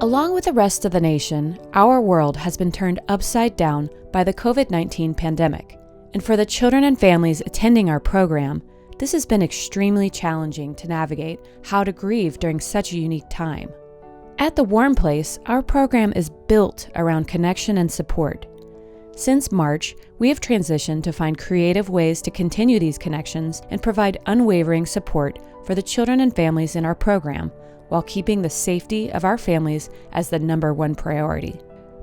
Along with the rest of the nation, our world has been turned upside down by the COVID-19 pandemic. And for the children and families attending our program, this has been extremely challenging to navigate how to grieve during such a unique time. At the Warm Place, our program is built around connection and support. Since March, we have transitioned to find creative ways to continue these connections and provide unwavering support for the children and families in our program, while keeping the safety of our families as the number one priority.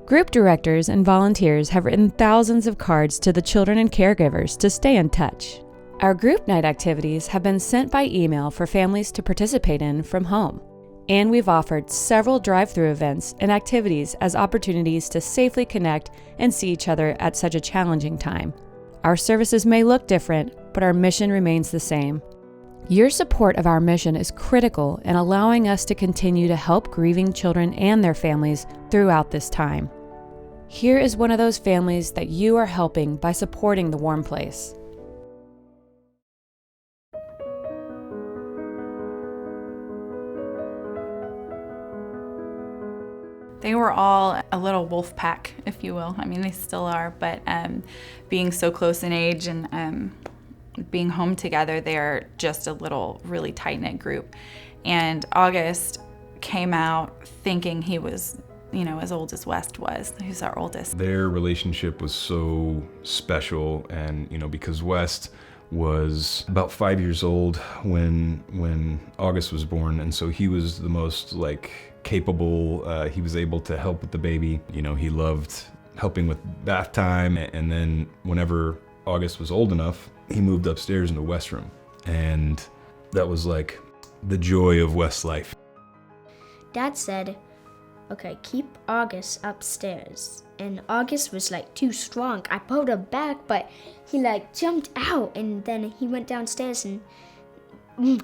Group directors and volunteers have written thousands of cards to the children and caregivers to stay in touch. Our group night activities have been sent by email for families to participate in from home. And we've offered several drive-through events and activities as opportunities to safely connect and see each other at such a challenging time. Our services may look different, but our mission remains the same. Your support of our mission is critical in allowing us to continue to help grieving children and their families throughout this time. Here is one of those families that you are helping by supporting the Warm Place. They were all a little wolf pack, if you will. I mean, they still are, but being so close in age and being home together, they're just a little really tight-knit group. And August came out thinking he was, as old as West was, who's our oldest. Their relationship was so special, and because West was about 5 years old when August was born, and so he was the most capable. He was able to help with the baby. He loved helping with bath time, and then whenever August was old enough, he moved upstairs in the West room, and that was like the joy of West's life. Dad said, okay, keep August upstairs. And August was too strong. I pulled him back, but he jumped out, and then he went downstairs, and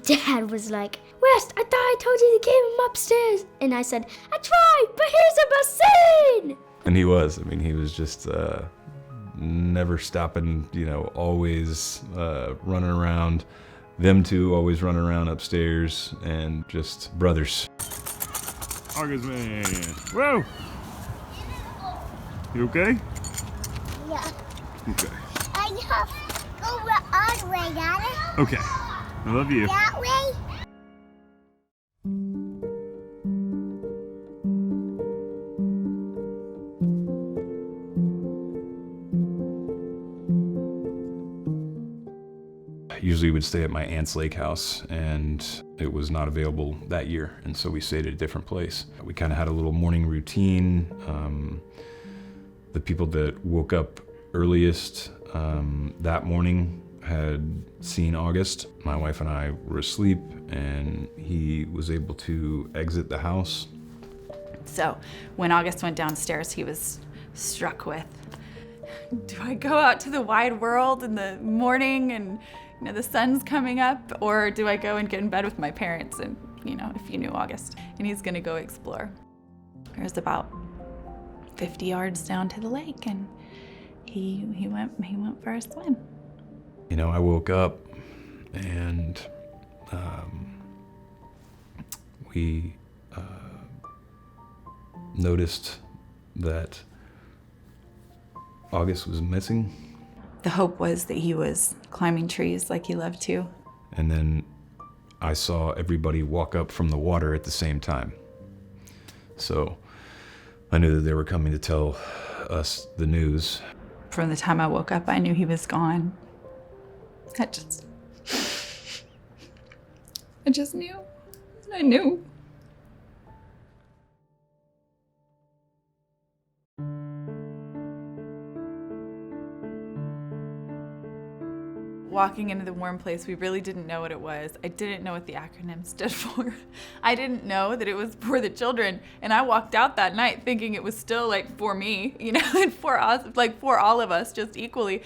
Dad was like, West, I thought I told you to keep him upstairs. And I said, I tried, but here's a machine. And he was. He was just never stopping, always running around. Them two always running around upstairs, and just brothers. August man. Whoa! You okay? Yeah. Okay. I have to go the other way, Daddy. Okay. I love you. That way? Usually would stay at my aunt's lake house, and it was not available that year, and so we stayed at a different place. We kind of had a little morning routine. The people that woke up earliest that morning had seen August. My wife and I were asleep, and he was able to exit the house. So when August went downstairs, he was struck with, do I go out to the wide world in the morning and the sun's coming up, or do I go and get in bed with my parents and, if you knew August, and he's gonna go explore. There's about 50 yards down to the lake, and he went for a swim. I woke up, and we noticed that August was missing. The hope was that he was climbing trees like he loved to. And then I saw everybody walk up from the water at the same time. So I knew that they were coming to tell us the news. From the time I woke up, I knew he was gone. I just knew. I knew. Walking into the Warm Place, we really didn't know what it was. I didn't know what the acronym stood for. I didn't know that it was for the children, and I walked out that night thinking it was still for me, and for us, for all of us, just equally,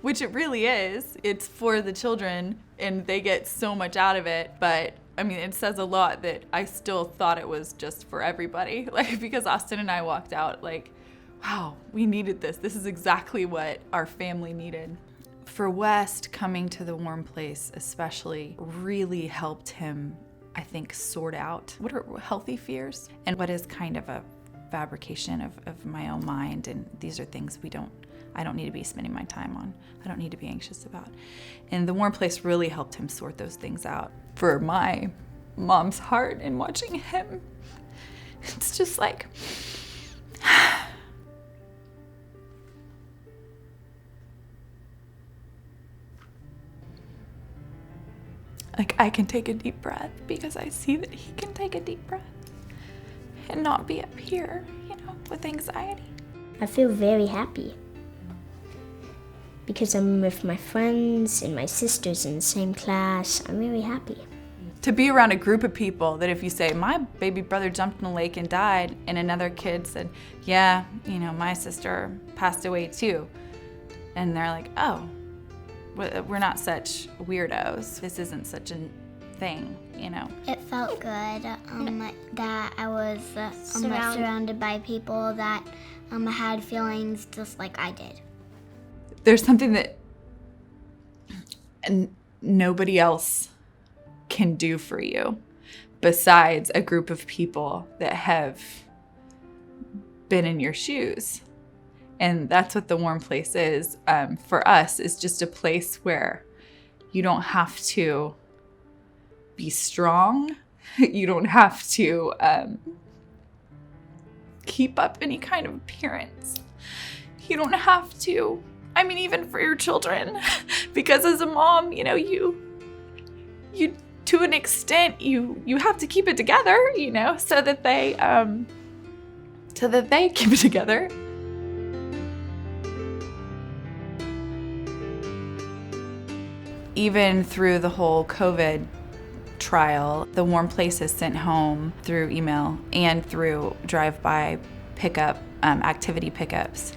which it really is. It's for the children, and they get so much out of it, but it says a lot that I still thought it was just for everybody, because Austin and I walked out wow, we needed this. This is exactly what our family needed. For West, coming to the Warm Place especially really helped him, I think, sort out what are healthy fears and what is kind of a fabrication of my own mind. And these are things I don't need to be spending my time on. I don't need to be anxious about. And the warm place really helped him sort those things out. For my mom's heart and watching him, it's just like, I can take a deep breath because I see that he can take a deep breath and not be up here, with anxiety. I feel very happy because I'm with my friends and my sisters in the same class. I'm very happy. To be around a group of people that if you say, my baby brother jumped in a lake and died, and another kid said, yeah, my sister passed away too. And they're like, oh, we're not such weirdos. This isn't such a thing, It felt good that I was surrounded by people that had feelings just like I did. There's something that nobody else can do for you besides a group of people that have been in your shoes. And that's what the warm place is. For us, is just a place where you don't have to be strong. You don't have to keep up any kind of appearance. You don't have to, even for your children, because as a mom, you to an extent, you have to keep it together, so that they keep it together. Even through the whole COVID trial, the warm place is sent home through email and through drive-by pickup, activity pickups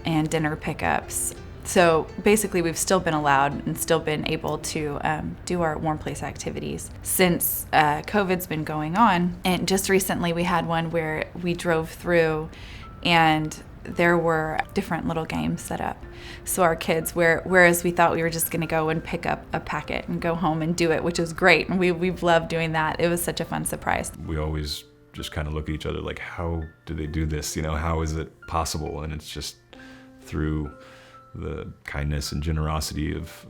and dinner pickups. So basically we've still been allowed and still been able to do our warm place activities since COVID's been going on. And just recently we had one where we drove through and there were different little games set up. So our kids, whereas we thought we were just gonna go and pick up a packet and go home and do it, which is great. And we've loved doing that. It was such a fun surprise. We always just kind of look at each other like, how do they do this? How is it possible? And it's just through the kindness and generosity of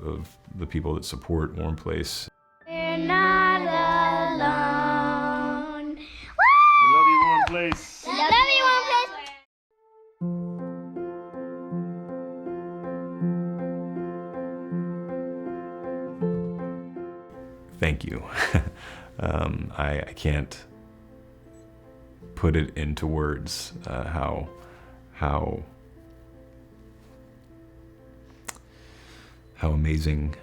the people that support Warm Place. We're not alone. We love you, Warm Place. Love you, Warm Place. Thank you. I can't put it into words how amazing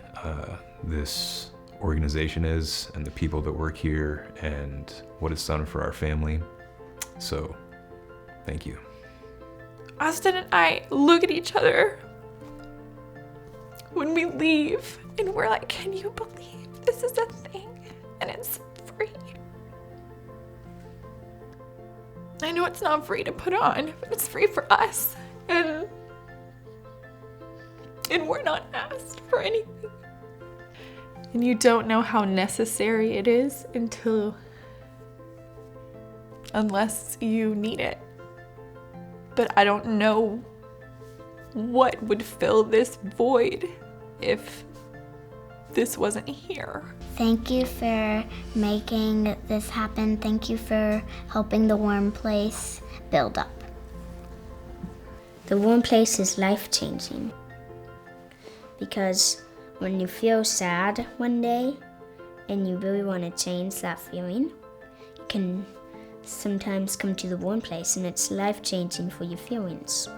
this organization is and the people that work here and what it's done for our family. So, thank you. Austin and I look at each other when we leave and we're like, can you believe this is a thing and it's free? I know it's not free to put on, but it's free for us. And we're not asked for anything. And you don't know how necessary it is unless you need it. But I don't know what would fill this void if this wasn't here. Thank you for making this happen. Thank you for helping the Warm Place build up. The Warm Place is life-changing because when you feel sad one day and you really want to change that feeling, you can sometimes come to the Warm Place and it's life-changing for your feelings.